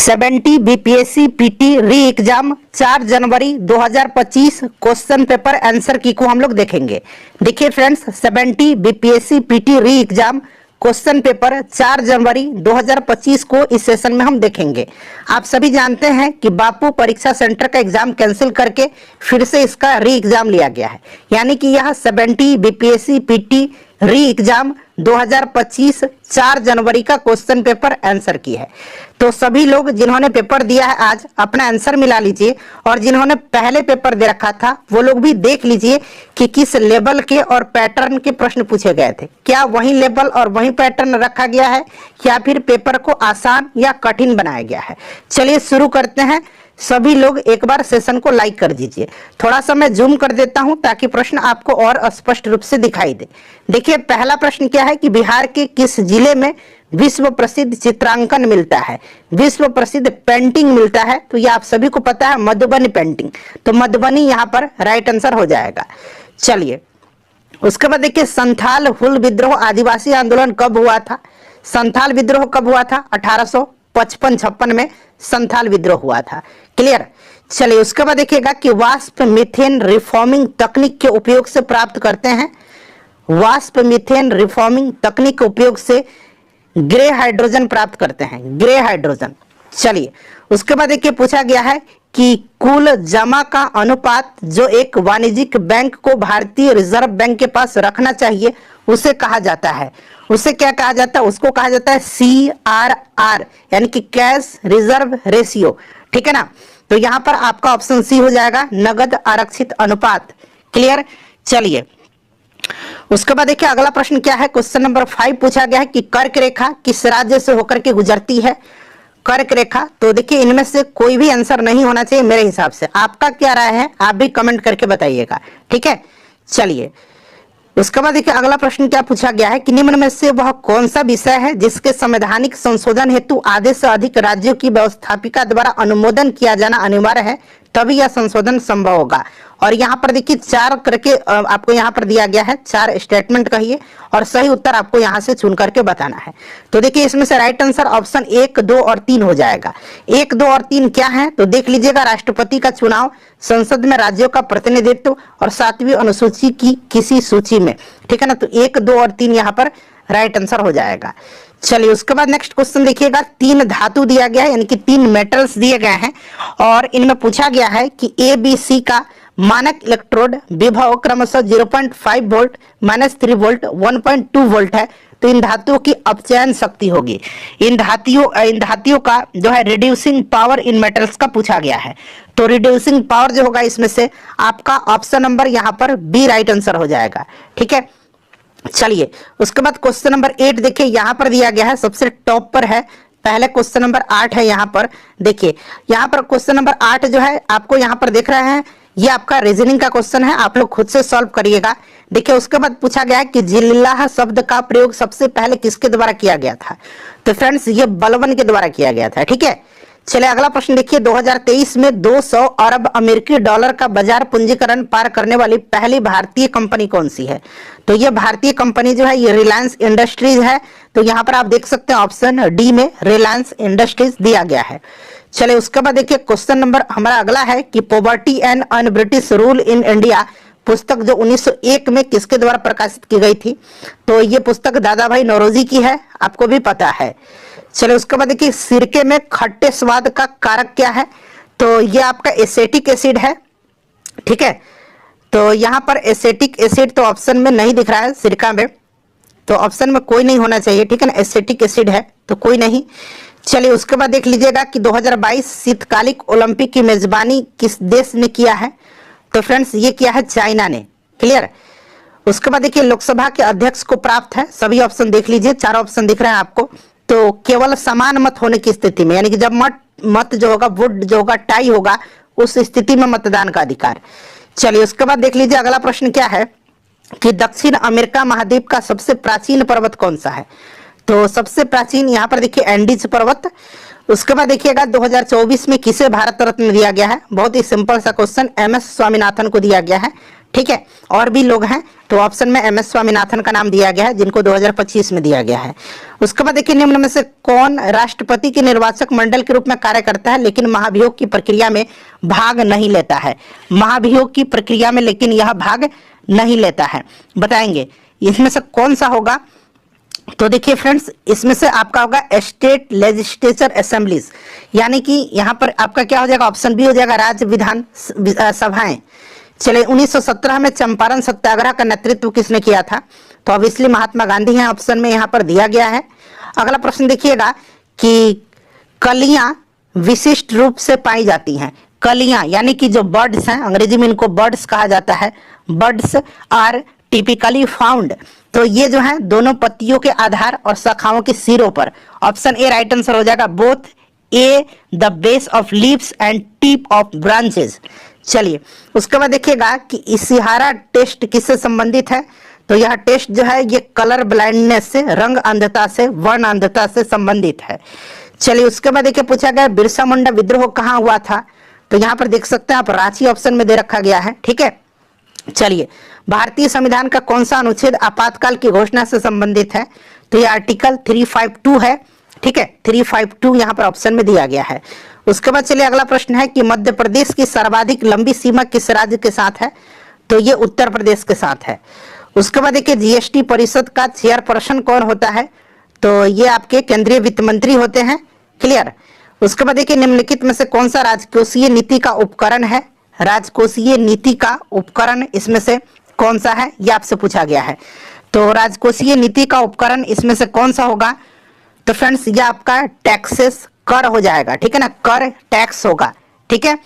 70 BPSC PT री exam 4 जनवरी 2025 question paper answer की को हम लोग देखेंगे। देखिए फ्रेंड्स, 70 बीपीएससी पीटी री एग्जाम क्वेश्चन पेपर 4 जनवरी 2025 को इस सेशन में हम देखेंगे। आप सभी जानते हैं कि बापू परीक्षा सेंटर का एग्जाम कैंसिल करके फिर से इसका री एग्जाम लिया गया है, यानी कि यह 70 बीपीएससी पीटी री एग्जाम 2025 4 जनवरी का क्वेश्चन पेपर आंसर की है। तो सभी लोग जिन्होंने पेपर दिया है आज अपना आंसर मिला लीजिए, और जिन्होंने पहले पेपर दे रखा था वो लोग भी देख लीजिए कि किस लेवल के और पैटर्न के प्रश्न पूछे गए थे। क्या वही लेवल और वही पैटर्न रखा गया है या फिर पेपर को आसान या कठिन बनाया गया है। चलिए शुरू करते हैं। सभी लोग एक बार सेशन को लाइक कर दीजिए। थोड़ा सा मैं जूम कर देता हूं ताकि प्रश्न आपको और स्पष्ट रूप से दिखाई दे। देखिए पहला प्रश्न क्या है कि बिहार के किस जिले में विश्व प्रसिद्ध चित्रांकन मिलता है, विश्व प्रसिद्ध पेंटिंग मिलता है। तो ये आप सभी को पता है, मधुबनी पेंटिंग। तो मधुबनी यहाँ पर राइट आंसर हो जाएगा। चलिए उसके बाद देखिए, संथाल हुल विद्रोह आदिवासी आंदोलन कब हुआ था। संथाल विद्रोह कब हुआ था? 1855-56 में संथाल विद्रोह हुआ था। क्लियर। चलिए उसके बाद देखिएगा कि वाष्प मीथेन रिफॉर्मिंग तकनीक के उपयोग से प्राप्त करते हैं। वाष्प मीथेन रिफॉर्मिंग तकनीक के उपयोग से ग्रे हाइड्रोजन प्राप्त करते हैं, ग्रे हाइड्रोजन। चलिए उसके बाद देखिए पूछा गया है कि कुल जमा का अनुपात जो एक वाणिज्यिक बैंक को भारतीय रिजर्व बैंक के पास रखना चाहिए उसे कहा जाता है। उसे क्या कहा जाता है? उसको कहा जाता है CRR, यानी कि कैश रिजर्व रेशियो। ठीक है ना। तो यहां पर आपका ऑप्शन सी हो जाएगा, नगद आरक्षित अनुपात। क्लियर। चलिए उसके बाद देखिए अगला प्रश्न क्या है, क्वेश्चन नंबर 5 पूछा गया है कि कर्क रेखा किस राज्य से होकर के गुजरती है। कर्क रेखा, तो देखिए इनमें से कोई भी आंसर नहीं होना चाहिए मेरे हिसाब से। आपका क्या राय है आप भी कमेंट करके बताइएगा। ठीक है। चलिए उसके बाद देखिए अगला प्रश्न क्या पूछा गया है कि निम्न में से वह कौन सा विषय है जिसके संवैधानिक संशोधन हेतु आधे से अधिक राज्यों की व्यवस्थापिका द्वारा अनुमोदन किया जाना अनिवार्य है, तभी यह संशोधन संभव होगा। और यहाँ पर देखिए 4 करके आपको यहाँ पर दिया गया है, 4 स्टेटमेंट कहिए और सही उत्तर आपको यहाँ से चुन करके बताना है। तो देखिए इसमें से राइट आंसर ऑप्शन 1, 2 और 3 हो जाएगा। 1, 2 और 3 क्या है? तो देख लीजिएगा, राष्ट्रपति का चुनाव, संसद में राज्यों का प्रतिनिधित्व और 7वीं अनुसूची की किसी सूची में। ठीक है ना। तो 1, 2 और 3 यहाँ पर राइट आंसर हो जाएगा। चलिए उसके बाद नेक्स्ट क्वेश्चन देखिएगा, 3 धातु दिया गया है, यानी कि 3 मेटल्स दिए गए हैं और इनमें पूछा गया है कि ABC का मानक इलेक्ट्रोड विभव क्रमशः 0.5 वोल्ट, -3 वोल्ट, 1.2 वोल्ट है। तो इन धातुओं की अपचयन शक्ति होगी। इन धातुओं का जो है रिड्यूसिंग पावर इन मेटल्स का पूछा गया है। तो रिड्यूसिंग पावर जो होगा इसमें से आपका ऑप्शन नंबर यहाँ पर बी राइट आंसर हो जाएगा। ठीक है। चलिए उसके बाद क्वेश्चन नंबर 8 देखिए यहाँ पर दिया गया है, सबसे टॉप पर है। पहले क्वेश्चन नंबर 8 है यहाँ पर। देखिए यहाँ पर क्वेश्चन नंबर 8 जो है आपको यहाँ पर देख रहे हैं, ये आपका रीजनिंग का क्वेश्चन है, आप लोग खुद से सॉल्व करिएगा। देखिए उसके बाद पूछा गया है कि जिल्लाह शब्द का प्रयोग सबसे पहले किसके द्वारा किया गया था। तो फ्रेंड्स ये बलवन के द्वारा किया गया था। ठीक है। चलिए अगला प्रश्न देखिए, 2023 में 200 अरब अमेरिकी डॉलर का बाजार पूंजीकरण पार करने वाली पहली भारतीय कंपनी कौन सी है। तो ये भारतीय कंपनी जो है ये रिलायंस इंडस्ट्रीज है। तो यहाँ पर आप देख सकते हैं ऑप्शन डी में रिलायंस इंडस्ट्रीज दिया गया है। चलिए उसके बाद देखिए क्वेश्चन नंबर हमारा अगला है कि poverty and un British rule in India पुस्तक जो 1901 में किसके द्वारा प्रकाशित की गई थी। तो ये पुस्तक दादा भाई नौरोजी की है, आपको भी पता है। चलिए उसके बाद देखिए सिरके में खट्टे स्वाद का कारक क्या है। तो ये आपका एसिटिक एसिड है। ठीक है। तो यहाँ पर एसिटिक एसिड तो ऑप्शन में नहीं दिख रहा है सिरका में, तो ऑप्शन में कोई नहीं होना चाहिए। ठीक है ना। एसिटिक एसिड है तो कोई नहीं। चलिए उसके बाद देख लीजिएगा कि 2022 शीतकालिक ओलंपिक की मेजबानी किस देश ने किया है। तो फ्रेंड्स ये किया है चाइना ने। क्लियर। उसके बाद देखिए लोकसभा के अध्यक्ष को प्राप्त है, सभी ऑप्शन देख लीजिए, 4 ऑप्शन दिख रहे हैं आपको। तो केवल समान मत होने की स्थिति में, यानी कि जब मत जो होगा वोट जो होगा टाई होगा उस स्थिति में मतदान का अधिकार। चलिए उसके बाद देख लीजिए अगला प्रश्न क्या है कि दक्षिण अमेरिका महाद्वीप का सबसे प्राचीन पर्वत कौन सा है। तो सबसे प्राचीन यहाँ पर देखिए एंडीज पर्वत। उसके बाद देखिएगा 2024 में किसे भारत रत्न दिया गया है। बहुत ही सिंपल सा क्वेश्चन, MS स्वामीनाथन को दिया गया है। ठीक है, और भी लोग हैं, तो ऑप्शन में एम एस स्वामीनाथन का नाम दिया गया है, जिनको 2025 में दिया गया है। उसके बाद देखिए, निम्न में से कौन राष्ट्रपति के निर्वाचक मंडल के रूप में कार्य करता है लेकिन महाभियोग की प्रक्रिया में भाग नहीं लेता है? महाभियोग की प्रक्रिया में लेकिन यह भाग नहीं लेता है, बताएंगे इसमें से कौन सा होगा? तो देखिए फ्रेंड्स, इसमें से आपका होगा स्टेट लेजिस्लेचर असेंबलीज, यानी कि यहाँ पर आपका क्या हो जाएगा? ऑप्शन बी हो जाएगा, राज्य विधान सभाएं। चलिए, 1917 में चंपारण सत्याग्रह का नेतृत्व किसने किया था? तो ऑब्वियसली महात्मा गांधी हैं, ऑप्शन में यहाँ पर दिया गया है। अगला प्रश्न देखिएगा कि कलियां विशिष्ट रूप से पाई जाती हैं। कलियां यानी कि जो बर्ड्स हैं, अंग्रेजी में इनको बर्ड्स कहा जाता है, बर्ड्स आर टिपिकली फाउंड। तो ये जो है दोनों पत्तियों के आधार और शाखाओं के सिरों पर। ऑप्शन ए राइट आंसर हो जाएगा, both A the base of leaves and tip of branches. चलिए, उसके बाद देखिएगा कि इशिहारा टेस्ट किससे संबंधित है? तो यह टेस्ट जो है ये कलर ब्लाइंडनेस से, रंग अंधता से, वर्ण अंधता से संबंधित है। चलिए, उसके बाद देखिए पूछा गया बिरसा मुंडा विद्रोह कहाँ हुआ था? तो यहाँ पर देख सकते हैं आप, रांची ऑप्शन में दे रखा गया है, ठीक है। चलिए, भारतीय संविधान का कौन सा अनुच्छेद आपातकाल की घोषणा से संबंधित है? तो ये आर्टिकल 352 है, ठीक है, 352 यहाँ पर ऑप्शन में दिया गया है। उसके बाद चलिए, अगला प्रश्न है कि मध्य प्रदेश की सर्वाधिक लंबी सीमा किस राज्य के साथ है? तो ये उत्तर प्रदेश के साथ है। उसके बाद देखिए, जीएसटी परिषद का चेयरपर्सन कौन होता है? तो ये आपके केंद्रीय वित्त मंत्री होते हैं, क्लियर। उसके बाद देखिए, निम्नलिखित में से कौन सा राजकोषीय नीति का उपकरण है? राजकोषीय नीति का उपकरण इसमें से कौन सा है, ये आपसे पूछा गया है। तो राजकोषीय नीति का उपकरण इसमें से कौन सा होगा? तो फ्रेंड्स, ये आपका टैक्सेस, कर हो जाएगा, ठीक है ना, कर टैक्स होगा, ठीक है।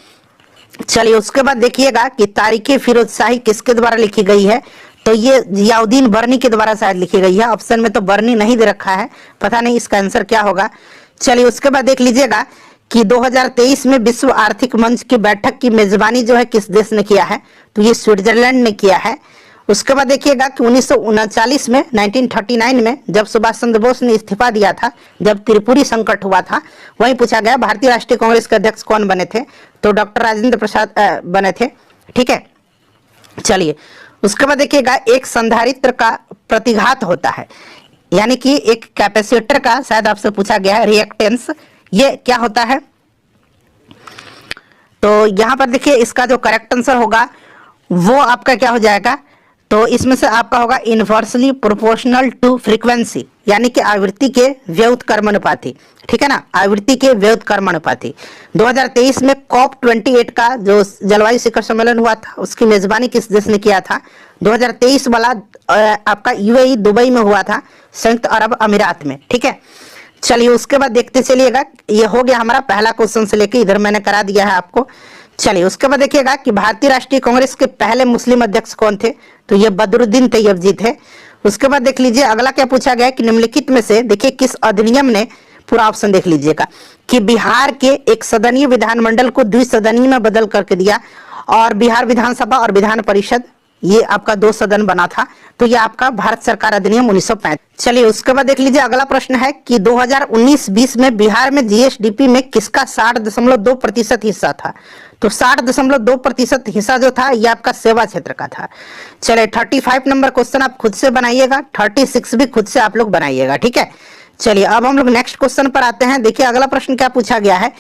चलिए, उसके बाद देखिएगा कि तारीखे फिरोज शाही किसके द्वारा लिखी गई है? तो ये जियाउद्दीन बर्नी के द्वारा शायद लिखी गई है। ऑप्शन में तो बर्नी नहीं दे रखा है, पता नहीं इसका आंसर क्या होगा। चलिए, उसके बाद देख लीजिएगा कि 2023 में विश्व आर्थिक मंच की बैठक की मेजबानी जो है किस देश ने किया है? तो ये स्विट्जरलैंड ने किया है। उसके बाद देखिएगा कि 1939 में, 1939 में जब सुभाष चंद्र बोस ने इस्तीफा दिया था, जब त्रिपुरी संकट हुआ था, वहीं पूछा गया भारतीय राष्ट्रीय कांग्रेस के अध्यक्ष कौन बने थे? तो डॉक्टर राजेंद्र प्रसाद बने थे, ठीक है। चलिए, उसके बाद देखिएगा एक संधारित्र का प्रतिघात होता है, यानी कि एक कैपेसिटर का शायद आपसे पूछा गया है रिएक्टेंस, ये क्या होता है? तो यहां पर देखिए इसका जो करेक्ट आंसर होगा वो आपका क्या हो जाएगा? तो इसमें से आपका होगा इनवर्सली प्रोपोर्शनल टू फ्रीक्वेंसी, यानी कि आवृत्ति के व्युत्क्रमानुपाती, ठीक है ना, आवृत्ति के व्युत्क्रमानुपाती। 2023 में COP28 का जो जलवायु शिखर सम्मेलन हुआ था, उसकी मेजबानी किस देश ने किया था? 2023 वाला आपका यूएई दुबई में हुआ था, संयुक्त अरब अमीरात में, ठीक है। चलिए, उसके बाद देखते चलिएगा, ये हो गया हमारा पहला क्वेश्चन से लेके इधर मैंने करा दिया है आपको। चलिए, उसके बाद देखिएगा कि भारतीय राष्ट्रीय कांग्रेस के पहले मुस्लिम अध्यक्ष कौन थे? तो ये बदरुद्दीन तैयबजी थे। उसके बाद देख लीजिए अगला क्या पूछा गया कि निम्नलिखित में से देखिए किस अधिनियम ने, पूरा ऑप्शन देख लीजिएगा, कि बिहार के एक सदनीय विधानमंडल को द्विसदनीय में बदल करके दिया, और बिहार विधानसभा और विधान परिषद ये आपका 2 सदन बना था। तो ये आपका भारत सरकार अधिनियम 1965। चलिए, उसके बाद देख लीजिए अगला प्रश्न है कि 2019-20 में बिहार में जीएसडीपी में किसका 60.2% हिस्सा था? तो 60.2% हिस्सा जो था ये आपका सेवा क्षेत्र का था। चलिए, 35 नंबर क्वेश्चन आप खुद से बनाइएगा, 36 भी खुद से आप लोग बनाइएगा, ठीक है। चलिए, अब हम लोग नेक्स्ट क्वेश्चन पर आते हैं। देखिए अगला प्रश्न क्या पूछा गया है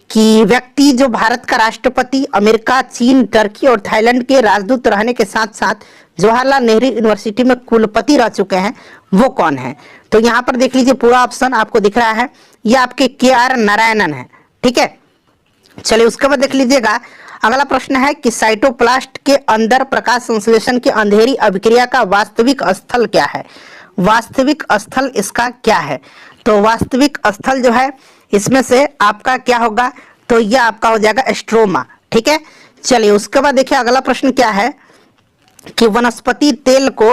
कि व्यक्ति जो भारत का राष्ट्रपति, अमेरिका, चीन, टर्की और थाईलैंड के राजदूत रहने के साथ साथ जवाहरलाल नेहरू यूनिवर्सिटी में कुलपति रह चुके हैं, वो कौन है? तो यहाँ पर देख लीजिए पूरा ऑप्शन आपको दिख रहा है, ये आपके KR नारायणन है, ठीक है। चलिए, उसके बाद देख लीजिएगा अगला प्रश्न है कि साइटोप्लास्ट के अंदर प्रकाश संश्लेषण की अंधेरी अभिक्रिया का वास्तविक स्थल क्या है? वास्तविक स्थल इसका क्या है? तो वास्तविक स्थल जो है इसमें से आपका क्या होगा? तो यह आपका हो जाएगा स्ट्रोमा, ठीक है। चलिए, उसके बाद देखिए अगला प्रश्न क्या है कि वनस्पति तेल को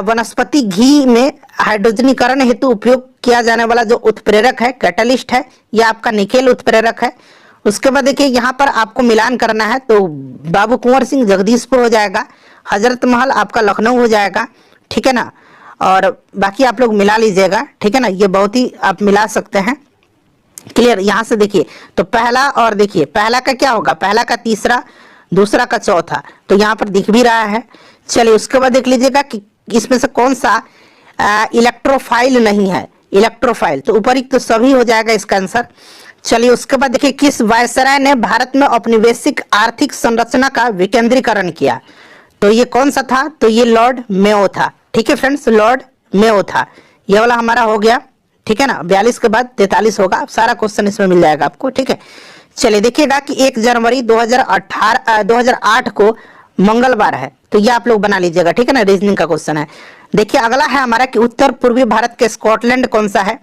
वनस्पति घी में हाइड्रोजनीकरण हेतु उपयोग किया जाने वाला जो उत्प्रेरक है, कैटलिस्ट है, यह आपका निकेल उत्प्रेरक है। उसके बाद देखिए यहाँ पर आपको मिलान करना है, तो बाबू कुंवर सिंह जगदीशपुर हो जाएगा, हजरत महल आपका लखनऊ हो जाएगा, ठीक है ना, और बाकी आप लोग मिला लीजिएगा, ठीक है ना, ये बहुत ही आप मिला सकते हैं, क्लियर। यहाँ से देखिए तो पहला, और देखिए पहला का क्या होगा, पहला का तीसरा, दूसरा का चौथा, तो यहाँ पर दिख भी रहा है। चलिए उसके बाद देख लीजिएगा कि इसमें से कौन सा इलेक्ट्रोफाइल नहीं है, इलेक्ट्रोफाइल, तो ऊपरी तो सभी हो जाएगा इसका आंसर। चलिए उसके बाद देखिए किस वायसराय ने भारत में औपनिवेशिक आर्थिक संरचना का विकेंद्रीकरण किया, तो ये कौन सा था, तो ये लॉर्ड मेयो था। ठीक है फ्रेंड्स, लॉर्ड मेयो था। ये वाला हमारा हो गया, ठीक है ना। 42 के बाद 43 होगा, अब सारा क्वेश्चन इसमें मिल जाएगा आपको, ठीक है। चलिए देखिएगा कि 1 जनवरी 2008 को मंगलवार है, तो ये आप लोग बना लीजिएगा, ठीक है ना, रीजनिंग का क्वेश्चन है। देखिए अगला है हमारा कि उत्तर पूर्वी भारत के स्कॉटलैंड कौन सा है,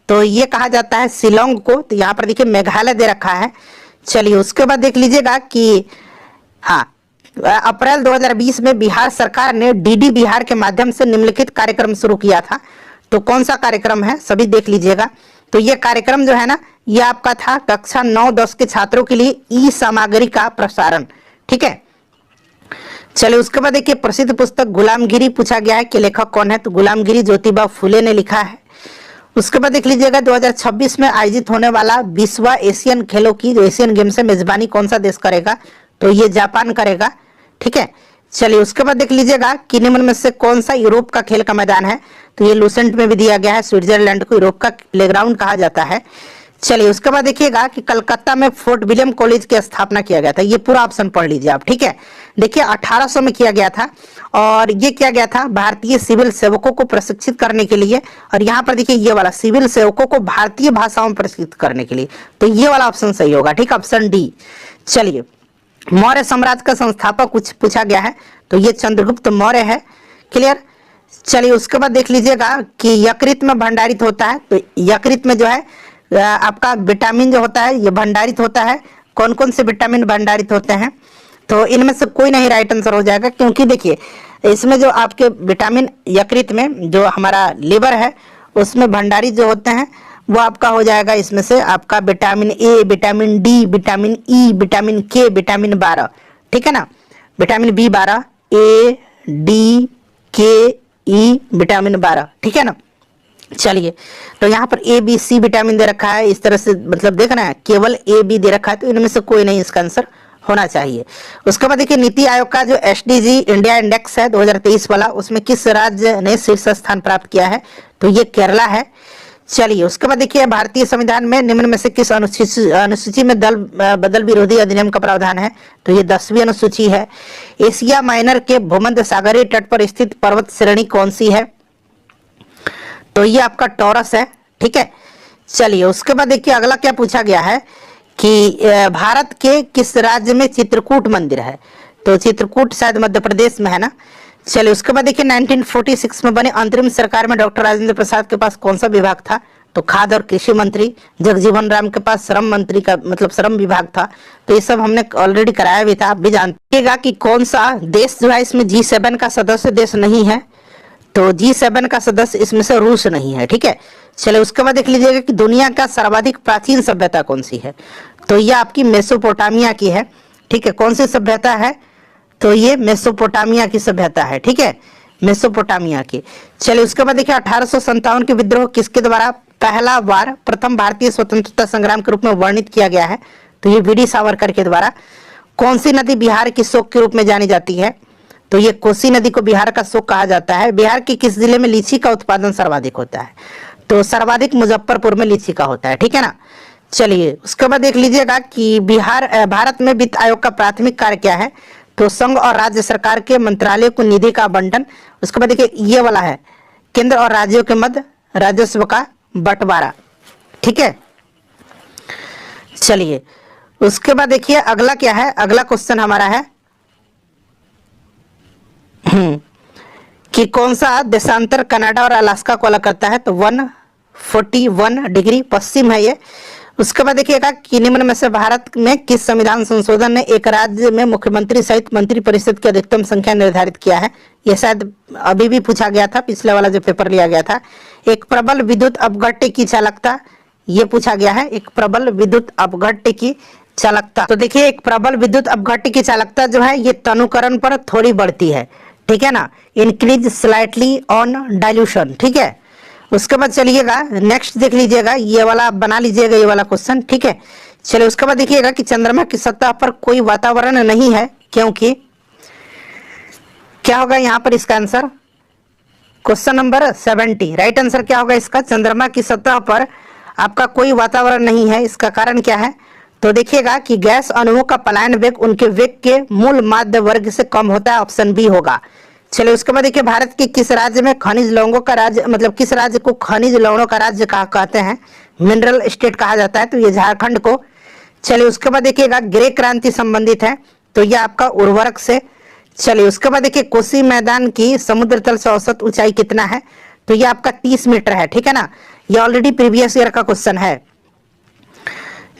तो ये कहा जाता है शिलोंग को, तो यहाँ पर देखिए मेघालय दे रखा है। चलिए उसके बाद देख लीजिएगा कि हाँ, अप्रैल 2020 में बिहार सरकार ने डीडी बिहार के माध्यम से निम्नलिखित कार्यक्रम शुरू किया था, तो कौन सा कार्यक्रम है सभी देख लीजिएगा। तो ये कार्यक्रम जो है ना, ये आपका था कक्षा 9-10 के छात्रों के लिए ई सामग्री का प्रसारण, ठीक है। चलिए उसके बाद देखिए प्रसिद्ध पुस्तक गुलामगिरी पूछा गया है कि लेखक कौन है, तो गुलामगिरी ज्योतिबा फुले ने लिखा है। उसके बाद देख लीजिएगा 2026 में आयोजित होने वाला 20वां एशियन खेलों की, जो एशियन गेम से मेजबानी कौन सा देश करेगा, तो ये जापान करेगा, ठीक है। चलिए उसके बाद देख लीजिएगा कि निम्न में से कौन सा यूरोप का खेल का मैदान है, तो ये लूसेंट में भी दिया गया है, स्विट्जरलैंड को यूरोप का प्लेग्राउंड कहा जाता है। चलिए उसके बाद देखिएगा कि कलकत्ता में फोर्ट विलियम कॉलेज की स्थापना किया गया था, ये पूरा ऑप्शन पढ़ लीजिए आप, ठीक है। देखिए 1800 में किया गया था, और ये किया गया था भारतीय सिविल सेवकों को प्रशिक्षित करने के लिए, और यहाँ पर देखिए ये वाला सिविल सेवकों को भारतीय भाषाओं में प्रशिक्षित करने के लिए, तो ये वाला ऑप्शन सही होगा, ठीक, ऑप्शन डी। चलिए मौर्य साम्राज्य का संस्थापक कुछ पूछा गया है, तो ये चंद्रगुप्त मौर्य है, क्लियर। चलिए उसके बाद देख लीजिएगा कि यकृत में भंडारित होता है, तो यकृत में जो है आपका विटामिन जो होता है ये भंडारित होता है। कौन कौन से विटामिन भंडारित होते हैं, तो इनमें से कोई नहीं राइट आंसर हो जाएगा, क्योंकि देखिए इसमें जो आपके विटामिन यकृत में जो हमारा लिवर है उसमें भंडारित जो होते हैं वो आपका हो जाएगा इसमें से आपका vitamin A, vitamin D, vitamin E, vitamin के, विटामिन 12, ठीक है ना, विटामिन B12, ए, डी, के, ई, विटामिन 12, ठीक है ना। चलिए तो यहाँ पर ए बी सी विटामिन दे रखा है, इस तरह से मतलब देखना है केवल ए बी दे रखा है, तो इनमें से कोई नहीं इसका आंसर होना चाहिए। उसके बाद देखिए नीति आयोग का जो SDG इंडिया इंडेक्स है 2023 वाला, उसमें किस राज्य ने शीर्ष स्थान प्राप्त किया है, तो ये केरला है। चलिए उसके बाद देखिए भारतीय संविधान में निम्न में से किस अनुसूची में दल बदल विरोधी अधिनियम का प्रावधान है, तो ये 10वीं अनुसूची है। एशिया माइनर के भूमध्य सागरीय तट पर स्थित पर्वत श्रेणी कौन सी है, तो ये आपका टॉरस है, ठीक है। चलिए उसके बाद देखिए अगला क्या पूछा गया है कि भारत के किस राज्य में चित्रकूट मंदिर है, तो चित्रकूट शायद मध्य प्रदेश में है ना। चलिए उसके बाद देखिए 1946 में बने अंतरिम सरकार में डॉक्टर राजेंद्र प्रसाद के पास कौन सा विभाग था, तो खाद्य और कृषि मंत्री। जगजीवन राम के पास श्रम मंत्री का मतलब श्रम विभाग था, तो ये सब हमने ऑलरेडी कराया भी था, आप भी जानते कि कौन सा देश जो है इसमें G7 का सदस्य देश नहीं है, तो G7 का सदस्य इसमें से रूस नहीं है, ठीक है। चलिए उसके बाद देख लीजिएगा कि दुनिया का सर्वाधिक प्राचीन सभ्यता कौन सी है, तो ये आपकी मेसोपोटामिया की है, ठीक है। कौन सी सभ्यता है, तो ये मेसोपोटामिया की सभ्यता है, ठीक है, मेसोपोटामिया की। चलिए उसके बाद देखिए 1857 के विद्रोह किसके द्वारा पहला बार प्रथम भारतीय स्वतंत्रता संग्राम के रूप में वर्णित किया गया है, तो ये वीडी सावरकर के द्वारा। कौन सी नदी बिहार की शोक के रूप में जानी जाती है, तो ये कोसी नदी को बिहार का शोक कहा जाता है। बिहार के किस जिले में लीची का उत्पादन सर्वाधिक होता है, तो सर्वाधिक मुजफ्फरपुर में लीची का होता है, ठीक है ना। चलिए उसके बाद देख लीजिएगा कि भारत में वित्त आयोग का प्राथमिक कार्य क्या है, तो संघ और राज्य सरकार के मंत्रालय को निधि का आवंटन। उसके बाद देखिए ये वाला है केंद्र और राज्यों के मध्य राजस्व का बंटवारा, ठीक है। चलिए उसके बाद देखिए अगला क्या है, अगला क्वेश्चन हमारा है कि कौन सा देशांतर कनाडा और अलास्का को अलग करता है, तो 141 डिग्री पश्चिम है ये। उसके बाद देखिएगा कि निम्न में से भारत में किस संविधान संशोधन ने एक राज्य में मुख्यमंत्री सहित मंत्री परिषद की अधिकतम संख्या निर्धारित किया है, ये शायद अभी भी पूछा गया था, पिछले वाला जो पेपर लिया गया था। एक प्रबल विद्युत अपघट्य की चालकता, ये पूछा गया है, एक प्रबल विद्युत अपघट्य की चालकता। तो देखिए एक प्रबल विद्युत अपघट्य की चालकता जो है ये तनुकरण पर थोड़ी बढ़ती है, ठीक है ना, इंक्रीज स्लाइटली ऑन डाइल्यूशन, ठीक है। उसके बाद चलिएगा नेक्स्ट देख लीजिएगा, ये वाला बना लीजिएगा ये वाला क्वेश्चन, ठीक है। चलिए उसके बाद देखिएगा कि चंद्रमा की सतह पर कोई वातावरण नहीं है, क्योंकि क्या होगा यहाँ पर इसका answer? Question number 70 right answer क्या होगा इसका? चंद्रमा की सतह पर आपका कोई वातावरण नहीं है। इसका कारण क्या है? तो देखिएगा कि गैस अणुओं का पलायन वेग उनके वेग के मूल माध्य वर्ग से कम होता है, ऑप्शन बी होगा। चलिए उसके बाद देखिए भारत के किस राज्य में खनिज लवणों का राज्य, मतलब किस राज्य को खनिज लवणों का राज्य कहते हैं, मिनरल स्टेट कहा जाता है? तो ये झारखंड को। चलिए उसके बाद देखिएगा ग्रे क्रांति संबंधित है, तो यह आपका उर्वरक से। चलिए उसके बाद देखिए कोसी मैदान की समुद्र तल से औसत ऊंचाई कितना है? तो ये आपका 30 मीटर है, ठीक है ना। ये ऑलरेडी प्रीवियस ईयर का क्वेश्चन है।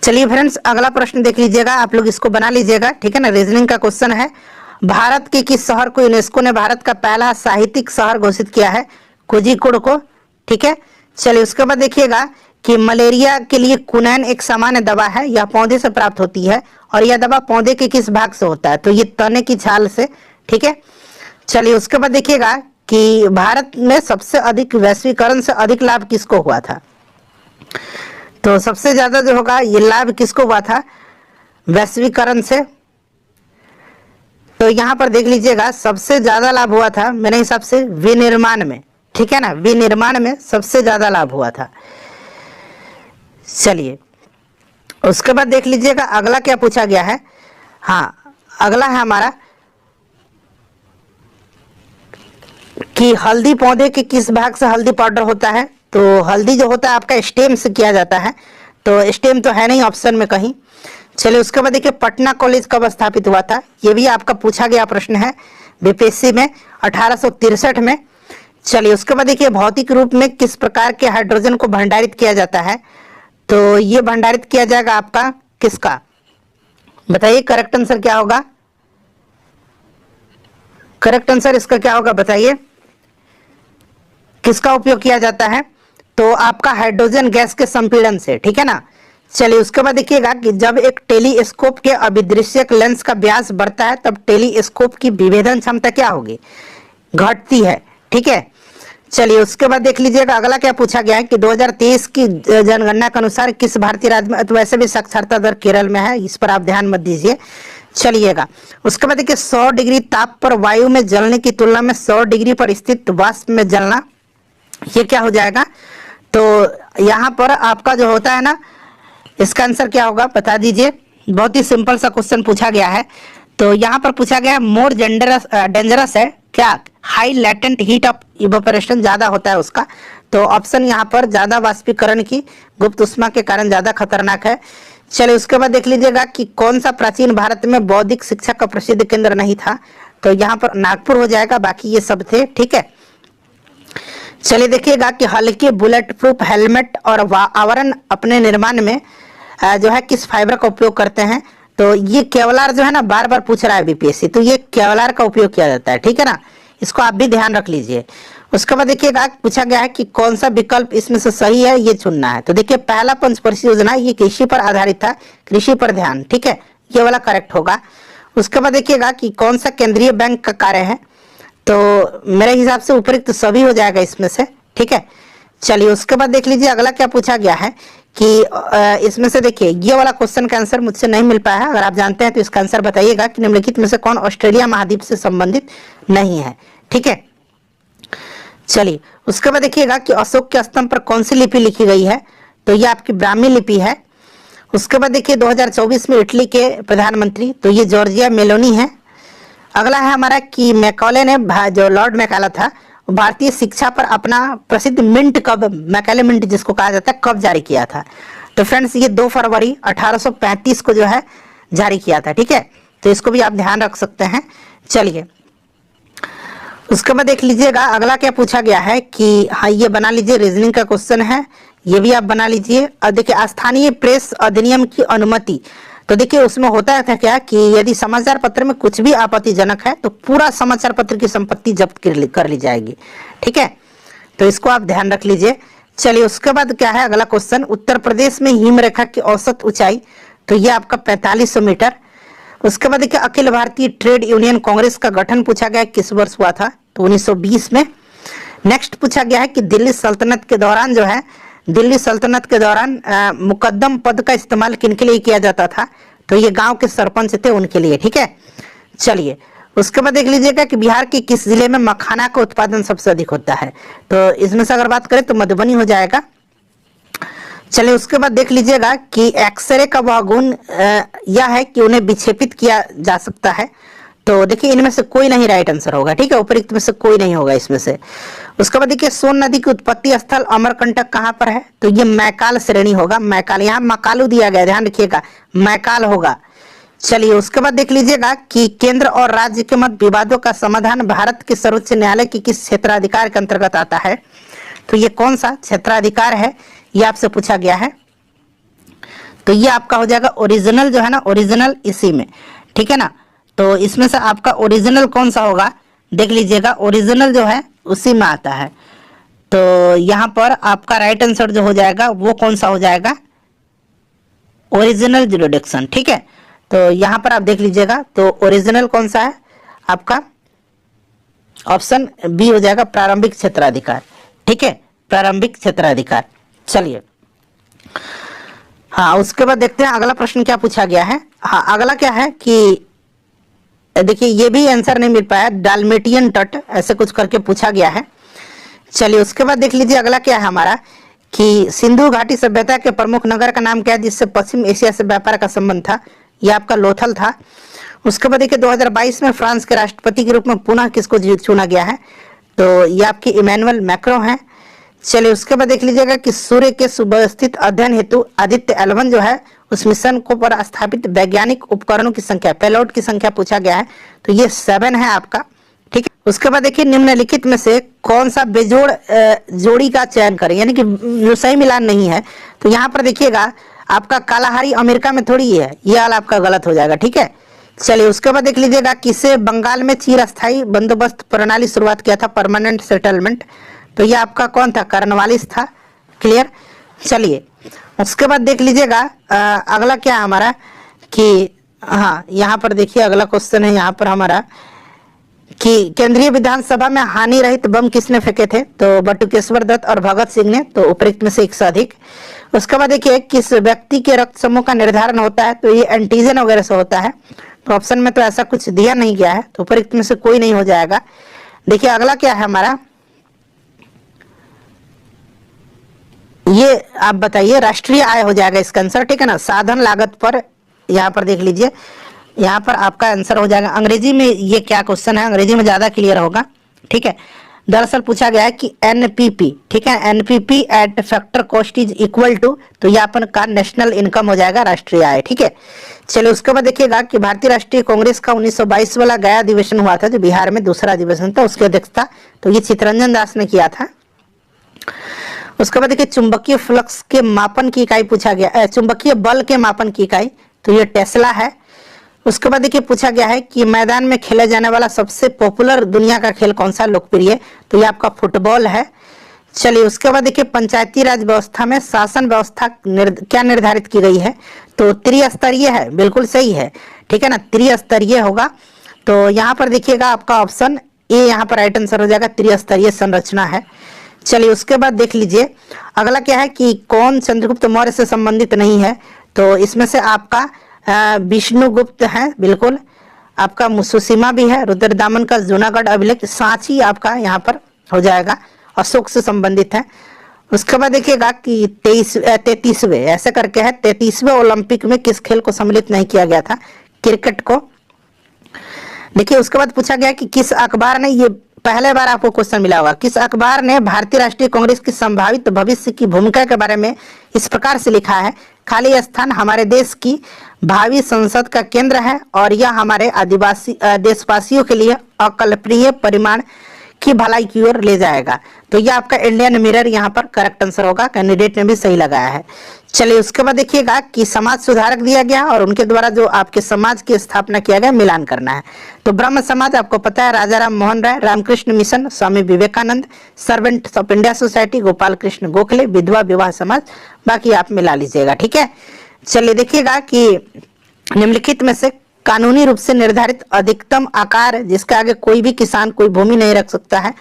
चलिए फ्रेंड्स अगला प्रश्न देख लीजिएगा, आप लोग इसको बना लीजिएगा, ठीक है ना। रीजनिंग का क्वेश्चन है, भारत के किस शहर को यूनेस्को ने भारत का पहला साहित्यिक शहर घोषित किया है? कोझिकोड को, ठीक है। चलिए उसके बाद देखिएगा कि मलेरिया के लिए कुनैन एक सामान्य दवा है, यह पौधे से प्राप्त होती है और यह दवा पौधे के किस भाग से होता है? तो ये तने की छाल से, ठीक है। चलिए उसके बाद देखिएगा कि भारत में सबसे अधिक वैश्वीकरण से अधिक लाभ किसको हुआ था? तो सबसे ज्यादा जो होगा ये लाभ किसको हुआ था वैश्वीकरण से? तो यहां पर देख लीजिएगा सबसे ज्यादा लाभ हुआ था मेरे हिसाब से विनिर्माण में, ठीक है ना। विनिर्माण में सबसे ज्यादा लाभ हुआ था। चलिए उसके बाद देख लीजिएगा अगला क्या पूछा गया है। हाँ अगला है हमारा कि हल्दी पौधे के किस भाग से हल्दी पाउडर होता है? तो हल्दी जो होता है आपका स्टेम से किया जाता है, तो स्टेम तो है नहीं ऑप्शन में कहीं। चलिए उसके बाद देखिए पटना कॉलेज कब स्थापित हुआ था? ये भी आपका पूछा गया प्रश्न है बीपीएससी में 1863 में। चलिए उसके बाद देखिए भौतिक रूप में किस प्रकार के हाइड्रोजन को भंडारित किया जाता है? तो ये भंडारित किया जाएगा आपका किसका, बताइए करेक्ट आंसर क्या होगा? करेक्ट आंसर इसका क्या होगा बताइए, किसका उपयोग किया जाता है? तो आपका हाइड्रोजन गैस के संपीड़न से, ठीक है ना। चलिए उसके बाद देखिएगा कि जब एक टेलीस्कोप के अभिदृश्यक लेंस का व्यास बढ़ता है तब टेलीस्कोप की विभेदन क्षमता क्या होगी? घटती है, ठीक है। चलिए उसके बाद देख लीजिएगा अगला क्या पूछा गया है कि 2023 की जनगणना के अनुसार किस भारतीय राज्य में, तो वैसे भी साक्षरता दर केरल में है, इस पर आप ध्यान मत दीजिए। चलिएगा उसके बाद देखिए 100 डिग्री ताप पर वायु में जलने की तुलना में 100 डिग्री पर स्थित वाष्प में जलना, ये क्या हो जाएगा? तो यहाँ पर आपका जो होता है ना, इसका आंसर क्या होगा बता दीजिए। बहुत ही सिंपल सा क्वेश्चन पूछा गया है। तो यहाँ पर पूछा गया है मोर डेंजरस है क्या? High latent heat of evaporation ज्यादा होता है उसका। तो ऑप्शन यहाँ पर ज्यादा वाष्पीकरण की गुप्त उष्मा के कारण ज्यादा खतरनाक है। चलिए उसके बाद देख लीजिएगा कि कौन सा प्राचीन भारत में बौद्धिक शिक्षा का प्रसिद्ध केंद्र नहीं था? तो यहाँ पर नागपुर हो जाएगा, बाकी ये सब थे, ठीक है। चलिए देखिएगा कि हल्के बुलेट प्रूफ हेलमेट और आवरण अपने निर्माण में जो है किस फाइबर का उपयोग करते हैं? तो ये केवलार जो है ना बार बार पूछ रहा है बीपीएससी, तो ये केवलार का उपयोग किया जाता है, ठीक है ना। इसको आप भी ध्यान रख लीजिए। उसके बाद देखिएगा पूछा गया है कि कौन सा विकल्प इसमें से सही है, ये चुनना है। तो देखिए पहला पंचवर्षीय योजना ये कृषि पर आधारित था, कृषि पर ध्यान, ठीक है, ये वाला करेक्ट होगा। उसके बाद देखिएगा कि कौन सा केंद्रीय बैंक का कार्य है? तो मेरे हिसाब से उपयुक्त सभी हो जाएगा इसमें से, ठीक है। चलिए उसके बाद देख लीजिए अगला क्या पूछा गया है कि इसमें से देखिए ये वाला क्वेश्चन का आंसर मुझसे नहीं मिल पाया है, अगर आप जानते हैं तो इसका आंसर बताइएगा कि निम्नलिखित में से कौन ऑस्ट्रेलिया महाद्वीप से संबंधित नहीं है, ठीक है। चलिए उसके बाद देखिएगा कि अशोक के स्तंभ पर कौन सी लिपि लिखी गई है? तो ये आपकी ब्राह्मी लिपि है। उसके बाद देखिए 2024 में इटली के प्रधानमंत्री, तो ये जॉर्जिया मेलोनी है। अगला है हमारा कि मैकॉले ने, जो लॉर्ड मैकाले था, भारतीय शिक्षा पर अपना प्रसिद्ध मिंट कब, मैकाले मिंट जिसको कहा जाता है, कब जारी किया था? तो फ्रेंड्स ये 2 फरवरी 1835 को जो है जारी किया था, ठीक है। तो इसको भी आप ध्यान रख सकते हैं। चलिए उसके बाद देख लीजिएगा अगला क्या पूछा गया है कि हाँ ये बना लीजिए, रीजनिंग का क्वेश्चन है, ये भी आप बना लीजिए। और देखिए स्थानीय प्रेस अधिनियम की अनुमति, तो देखिए उसमें होता था क्या कि यदि समाचार पत्र में कुछ भी आपत्तिजनक है तो पूरा समाचार पत्र की संपत्ति जब्त कर ली जाएगी, ठीक है। तो इसको आप ध्यान रख लीजिए। चलिए उसके बाद क्या है अगला क्वेश्चन, उत्तर प्रदेश में हिमरेखा की औसत ऊंचाई, तो ये आपका 4500 मीटर। उसके बाद देखिए अखिल भारतीय ट्रेड यूनियन कांग्रेस का गठन पूछा गया किस वर्ष हुआ था? तो 1920 में। नेक्स्ट पूछा गया है कि दिल्ली सल्तनत के दौरान जो है दिल्ली सल्तनत के दौरान मुकद्दम पद का इस्तेमाल किन के लिए किया जाता था? तो ये गांव के सरपंच थे उनके लिए, ठीक है। चलिए उसके बाद देख लीजिएगा कि बिहार के किस जिले में मखाना का उत्पादन सबसे अधिक होता है? तो इसमें से अगर बात करें तो मधुबनी हो जाएगा। चलिए उसके बाद देख लीजिएगा कि एक्सरे का वह गुण यह है कि उन्हें विक्षेपित किया जा सकता है। तो देखिए इनमें से कोई नहीं राइट आंसर होगा, ठीक है, उपरोक्त में से कोई नहीं होगा इसमें से। उसके बाद देखिए सोन नदी की उत्पत्ति स्थल अमरकंटक कहाँ पर है? तो ये मैकाल श्रेणी होगा, मैकाल, यहाँ मकालू दिया गया, ध्यान रखिएगा, मैकाल होगा। चलिए उसके बाद देख लीजिएगा कि केंद्र और राज्य के मध्य विवादों का समाधान भारत के सर्वोच्च न्यायालय के किस क्षेत्राधिकार के अंतर्गत आता है? तो ये कौन सा क्षेत्राधिकार है, ये आपसे पूछा गया है। तो ये आपका हो जाएगा ओरिजिनल जो है ना, ओरिजिनल इसी में, ठीक है ना। तो इसमें से आपका ओरिजिनल कौन सा होगा देख लीजिएगा, ओरिजिनल जो है उसी में आता है। तो यहाँ पर आपका राइट आंसर जो हो जाएगा वो कौन सा हो जाएगा? ओरिजिनल जुरिडिक्शन, ठीक है। तो यहाँ पर आप देख लीजिएगा, तो ओरिजिनल कौन सा है आपका? ऑप्शन बी हो जाएगा, प्रारंभिक क्षेत्राधिकार, ठीक है, प्रारंभिक क्षेत्राधिकार। चलिए हाँ उसके बाद देखते हैं अगला प्रश्न क्या पूछा गया है। हाँ अगला क्या है कि देखिए ये भी आंसर नहीं मिल पाया, डालमेटियन तट ऐसे कुछ करके पूछा गया है। चलिए उसके बाद देख लीजिए अगला क्या है हमारा कि सिंधु घाटी सभ्यता के प्रमुख नगर का नाम क्या है जिससे पश्चिम एशिया से व्यापार का संबंध था? ये आपका लोथल था। उसके बाद देखिए 2022 में फ्रांस के राष्ट्रपति के रूप में पुनः किसको चुना गया है? तो ये आपके इमैनुअल मैक्रो हैं। चलिए उसके बाद देख लीजिएगा कि सूर्य के सुव्यवस्थित अध्ययन हेतु आदित्य L1 जो है उस मिशन को पर स्थापित वैज्ञानिक उपकरणों की संख्या, पेलोड की संख्या पूछा गया है। तो ये 7 है आपका, ठीक है। उसके बाद देखिए निम्नलिखित में से कौन सा बेजोड़ जोड़ी का चयन करें, यानी कि जो सही मिलान नहीं है। तो यहाँ पर देखिएगा आपका कालाहारी अमेरिका में थोड़ी है, ये वाला आपका गलत हो जाएगा, ठीक है। चलिए उसके बाद देख लीजिएगा किसे बंगाल में चिरस्थायी बंदोबस्त प्रणाली शुरुआत किया था, परमानेंट सेटलमेंट? तो ये आपका कौन था? कर्नवालिस था, क्लियर। चलिए उसके बाद देख लीजिएगा अगला क्या है हमारा कि हाँ यहाँ पर देखिए अगला क्वेश्चन है यहाँ पर हमारा कि केंद्रीय विधानसभा में हानि रहित बम किसने फेंके थे? तो बटुकेश्वर दत्त और भगत सिंह ने। तो उपरोक्त में से एक से अधिक। उसके बाद देखिए किस व्यक्ति के रक्त समूह का निर्धारण होता है? तो ये एंटीजन वगैरह से होता है। तो ऑप्शन में तो ऐसा कुछ दिया नहीं गया है, तो उपरोक्त में से कोई नहीं हो जाएगा। देखिए अगला क्या है हमारा, ये आप बताइए, राष्ट्रीय आय हो जाएगा इसका आंसर, ठीक है ना। साधन लागत पर यहाँ पर देख लीजिए, यहाँ पर आपका आंसर हो जाएगा। अंग्रेजी में ये क्या क्वेश्चन है, अंग्रेजी में ज्यादा क्लियर होगा, ठीक है। दरअसल पूछा गया है कि एनपीपी, ठीक है, NPP at factor cost is equal to, तो ये अपन का नेशनल इनकम हो जाएगा, राष्ट्रीय आय, ठीक है। चलिए उसके बाद देखिएगा कि भारतीय राष्ट्रीय कांग्रेस का 1922 वाला गया अधिवेशन हुआ था जो बिहार में दूसरा अधिवेशन था, उसकी अध्यक्षता तो ये चित्तरंजन दास ने किया था। उसके बाद देखिए चुंबकीय फ्लक्स के मापन की इकाई पूछा गया, चुंबकीय बल के मापन की इकाई, तो ये टेस्ला है। उसके बाद देखिए पूछा गया है कि मैदान में खेला जाने वाला सबसे पॉपुलर दुनिया का खेल कौन सा लोकप्रिय? तो ये आपका फुटबॉल है। चलिए उसके बाद देखिए पंचायती राज व्यवस्था में शासन व्यवस्था क्या निर्धारित की गई है? तो त्रिस्तरीय है, बिल्कुल सही है, ठीक है ना, त्रिस्तरीय होगा। तो यहाँ पर देखिएगा आपका ऑप्शन ए यहाँ पर राइट आंसर हो जाएगा, त्रिस्तरीय संरचना है। चलिए उसके बाद देख लीजिए अगला क्या है कि कौन चंद्रगुप्त मौर्य से संबंधित नहीं है? तो इसमें से आपका विष्णुगुप्त है, बिल्कुल। आपका सुसीमा भी है, रुद्रदामन का जूनागढ़ अभिलेख, सांची आपका यहाँ पर हो जाएगा, अशोक से संबंधित है। उसके बाद देखिएगा कि 33वें ऐसे करके है, 33वें ओलंपिक में किस खेल को सम्मिलित नहीं किया गया था? क्रिकेट को। देखिए उसके बाद पूछा गया कि किस अखबार ने, ये पहले बार आपको क्वेश्चन मिला होगा, किस अखबार ने भारतीय राष्ट्रीय कांग्रेस की संभावित भविष्य की भूमिका के बारे में इस प्रकार से लिखा है? खाली स्थान हमारे देश की भावी संसद का केंद्र है और यह हमारे आदिवासी देशवासियों के लिए अकल्पनीय परिमाण की भलाई की ओर ले जाएगा। तो यह आपका इंडियन मिरर यहाँ पर करेक्ट आंसर होगा, कैंडिडेट ने भी सही लगाया है। चलिए उसके बाद देखिएगा कि समाज सुधारक दिया गया और उनके द्वारा जो आपके समाज की स्थापना किया गया मिलान करना है। तो ब्रह्म समाज आपको पता है, Raja Ram Mohan Roy, Ramakrishna mission, Swami Vivekananda, servants of India society, Gopal Krishna Gokhale, विधवा विवाह समाज, बाकी आप मिला लीजिएगा, ठीक है। चलिए देखिएगा कि निम्नलिखित में से कानूनी रूप से निर्धारित अधिकतम आकार जिसके आगे कोई भी किसान कोई भूमि नहीं रख सकता है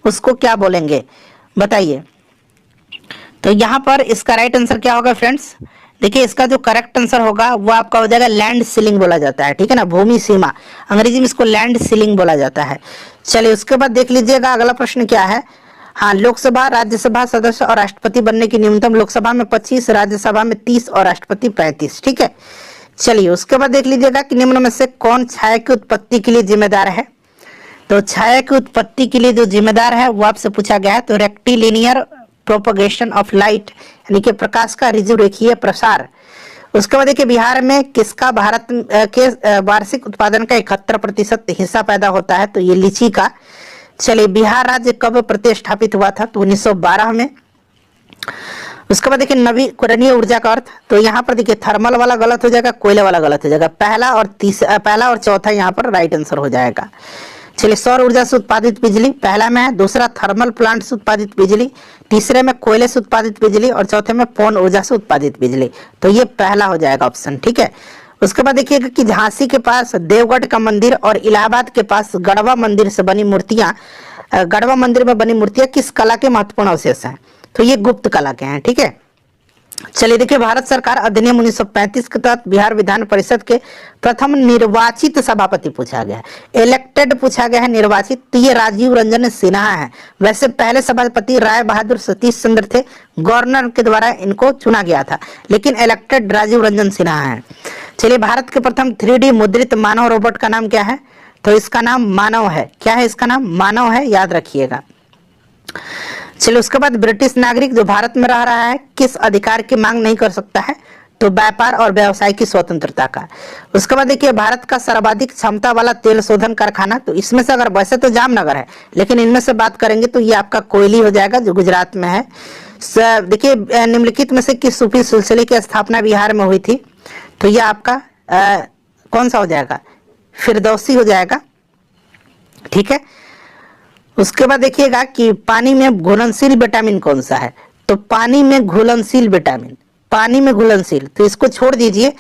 उसको क्या बोलेंगे? बताइए। तो यहाँ पर इसका राइट आंसर क्या होगा फ्रेंड्स? देखिए इसका जो करेक्ट आंसर होगा वो आपका हो जाएगा लैंड सीलिंग बोला जाता है, ठीक है ना, भूमि सीमा, अंग्रेजी में इसको लैंड सीलिंग बोला जाता है। चलिए उसके बाद देख लीजिएगा अगला प्रश्न क्या है। हाँ, लोकसभा राज्यसभा सदस्य और राष्ट्रपति बनने की न्यूनतम लोकसभा में 25, राज्यसभा में 30 और राष्ट्रपति 35, ठीक है। चलिए उसके बाद देख लीजिएगा कि निम्न में से कौन छाया की उत्पत्ति के लिए जिम्मेदार है। तो छाया की उत्पत्ति के लिए जो जिम्मेदार है वो आपसे पूछा गया है। तो रेक्टिलिनियर प्रोपगेशन ऑफ लाइट, यानी कि प्रकाश का ऋजु रेखीय प्रसार। उसके बाद देखिए बिहार में किसका भारत के वार्षिक उत्पादन का 71% हिस्सा पैदा होता है। तो ये लीची का। चलिए बिहार राज्य कब प्रतिष्ठापित हुआ था? तो 1912 में। उसके बाद देखिए नवीकरणीय ऊर्जा का अर्थ। तो यहाँ पर देखिए थर्मल वाला गलत हो जाएगा, कोयले वाला गलत हो जाएगा, पहला और चौथा यहाँ पर राइट आंसर हो जाएगा। चलिए सौर ऊर्जा से उत्पादित बिजली पहला में है, दूसरा थर्मल प्लांट से उत्पादित बिजली, तीसरे में कोयले से उत्पादित बिजली और चौथे में पवन ऊर्जा से उत्पादित बिजली। तो ये पहला हो जाएगा ऑप्शन, ठीक है। उसके बाद देखिएगा कि झांसी के पास देवगढ़ का मंदिर और इलाहाबाद के पास गढ़वा मंदिर से बनी मूर्तियां, गढ़वा मंदिर में बनी मूर्तियां किस कला के महत्वपूर्ण अवशेष हैं? तो ये गुप्त कला के हैं, ठीक है। चलिए देखिए भारत सरकार अधिनियम 1935 के तहत बिहार विधान परिषद के प्रथम निर्वाचित सभापति पूछा गया है। इलेक्टेड पूछा गया है, निर्वाचित तो ये राजीव रंजन सिन्हा है। वैसे पहले सभापति राय बहादुर सतीश चंद्र थे, गवर्नर के द्वारा इनको चुना गया था, लेकिन इलेक्टेड राजीव रंजन सिन्हा है। चलिए भारत के प्रथम 3D मुद्रित मानव रोबोट का नाम क्या है? तो इसका नाम मानव है। क्या है इसका नाम? मानव है, याद रखिएगा। चलिए उसके बाद ब्रिटिश नागरिक जो भारत में रह रहा है किस अधिकार की मांग नहीं कर सकता है? तो व्यापार और व्यवसाय की स्वतंत्रता का। उसके बाद देखिए भारत का सर्वाधिक क्षमता वाला तेल शोधन कारखाना, तो इसमें से अगर वैसे तो जामनगर है, लेकिन इनमें से बात करेंगे तो ये आपका कोयली हो जाएगा जो गुजरात में है। देखिए निम्नलिखित में से किस सूफी सिलसिले की स्थापना बिहार में हुई थी? तो ये आपका कौन सा हो जाएगा? फिरदौसी हो जाएगा, ठीक है। उसके बाद देखिएगा कि पानी में घुलनशील विटामिन कौन सा है? तो पानी में घुलनशील विटामिन, पानी में घुलनशील, तो इसको छोड़ दीजिए,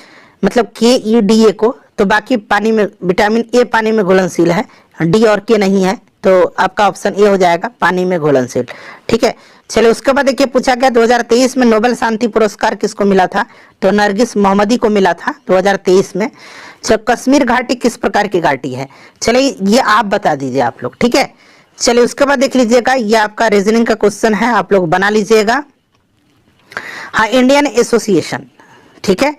मतलब KEDA को, तो बाकी पानी में विटामिन ए पानी में घुलनशील है, डी और के नहीं है, तो आपका ऑप्शन ए हो जाएगा पानी में घुलनशील, ठीक है। चलिए उसके बाद देखिए पूछा गया 2023 में नोबेल शांति पुरस्कार किसको मिला था? तो नरगिस मोहम्मदी को मिला था 2023 में। चलो कश्मीर घाटी किस प्रकार की घाटी है? चलिए ये आप बता दीजिए आप लोग, ठीक है। चलिए उसके बाद देख लीजिएगा ये आपका रीजनिंग का क्वेश्चन है, आप लोग बना लीजिएगा। हाँ, इंडियन एसोसिएशन, ठीक है।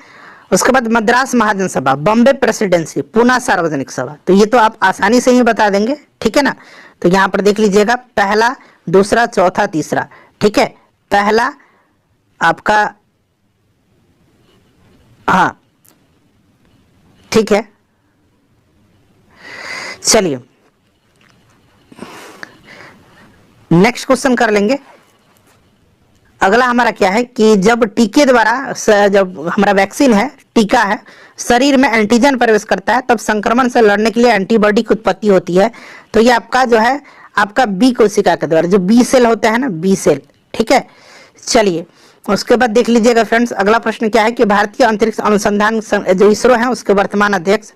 उसके बाद मद्रास महाजन सभा, बॉम्बे प्रेसिडेंसी, पूना सार्वजनिक सभा, तो ये तो आप आसानी से ही बता देंगे, ठीक है ना। तो यहाँ पर देख लीजिएगा पहला, दूसरा, चौथा, तीसरा, ठीक है। पहला आपका, हाँ ठीक है। चलिए नेक्स्ट क्वेश्चन कर लेंगे। अगला हमारा क्या है कि जब टीके द्वारा, जब हमारा वैक्सीन है, टीका है, शरीर में एंटीजन प्रवेश करता है तब संक्रमण से लड़ने के लिए एंटीबॉडी की उत्पत्ति होती है। तो ये आपका जो है आपका बी कोशिका के द्वारा, जो बी सेल होता है ना, बी सेल, ठीक है। चलिए उसके बाद देख लीजिएगा फ्रेंड्स अगला प्रश्न क्या है कि भारतीय अंतरिक्ष अनुसंधान जो इसरो है उसके वर्तमान अध्यक्ष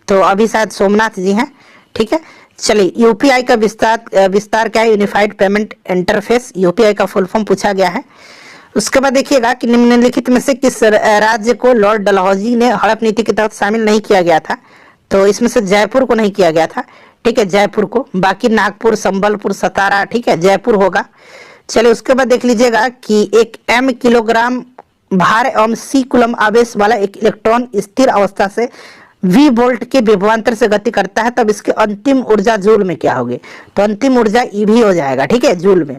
तो अभी शायद सोमनाथ जी हैं, ठीक है। चलिए यूपीआई का विस्तार क्या है? यूनिफाइड पेमेंट इंटरफेस, यूपीआई का फुल फॉर्म पूछा गया है। उसके बाद देखिएगा कि निम्नलिखित में से किस राज्य को लॉर्ड डलहौजी ने हड़प नीति के तहत शामिल नहीं किया गया था? तो इसमें से जयपुर को नहीं किया गया था, ठीक है, जयपुर को। बाकी नागपुर, संबलपुर, सतारा, ठीक है, जयपुर होगा। चलिए उसके बाद देख लीजिएगा कि एक m किलोग्राम भार एवं c कूलम आवेश वाला एक इलेक्ट्रॉन स्थिर अवस्था से v वोल्ट के विभवांतर से गति करता है तब इसकी अंतिम ऊर्जा जूल में क्या होगी? तो अंतिम ऊर्जा EV हो जाएगा, ठीक है, जूल में।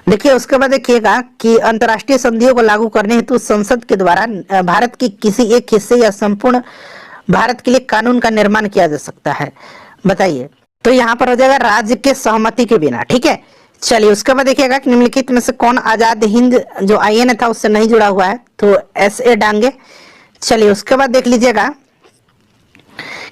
देखिए उसके बाद देखिएगा कि अंतर्राष्ट्रीय संधियों को लागू करने हेतु संसद के द्वारा भारत के किसी एक हिस्से या संपूर्ण भारत के लिए कानून का निर्माण किया जा सकता है, बताइए। तो यहाँ पर हो जाएगा राज्य के सहमति के बिना, ठीक है। चलिए उसके बाद देखिएगा कि निम्नलिखित में से कौन आजाद हिंद जो INA था उससे नहीं जुड़ा हुआ है? तो SA डांगे। चलिए उसके बाद देख लीजिएगा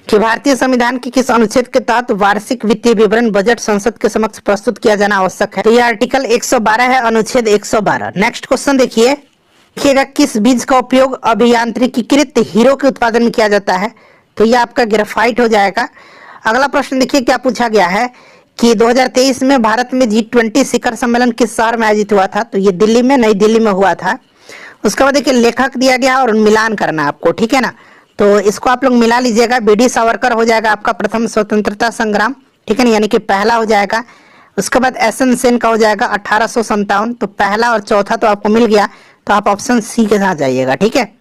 कि भारतीय संविधान के किस अनुच्छेद के तहत वार्षिक वित्तीय विवरण बजट संसद के समक्ष प्रस्तुत किया जाना आवश्यक है? तो ये आर्टिकल 112 है, अनुच्छेद 112। नेक्स्ट क्वेश्चन देखिएगा किस बीज का उपयोग अभियांत्रिकीकृत हीरो के उत्पादन में किया जाता है? तो ये आपका ग्रेफाइट हो जाएगा। अगला प्रश्न देखिए क्या पूछा गया है कि 2023 में भारत में G20 शिखर सम्मेलन किस शहर में आयोजित हुआ था, तो ये दिल्ली में, नई दिल्ली में हुआ था। उसके बाद देखिए लेखक दिया गया और मिलान करना आपको, ठीक है ना, तो इसको आप लोग मिला लीजिएगा। बीडी सावरकर हो जाएगा आपका प्रथम स्वतंत्रता संग्राम, ठीक है ना, यानी कि पहला हो जाएगा। उसके बाद एसएन सेन का हो जाएगा 1857, तो पहला और चौथा तो आपको मिल गया, तो आप ऑप्शन सी के साथ जाइएगा, ठीक है।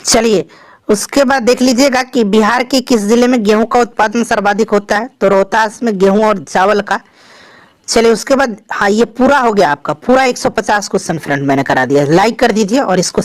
चलिए उसके बाद देख लीजिएगा कि बिहार के किस जिले में गेहूं का उत्पादन सर्वाधिक होता है, तो रोहतास में गेहूं और चावल का। चलिए उसके बाद, हाँ ये पूरा हो गया आपका, पूरा 150 क्वेश्चन फ्रेंड मैंने करा दिया। लाइक कर दीजिए और इसको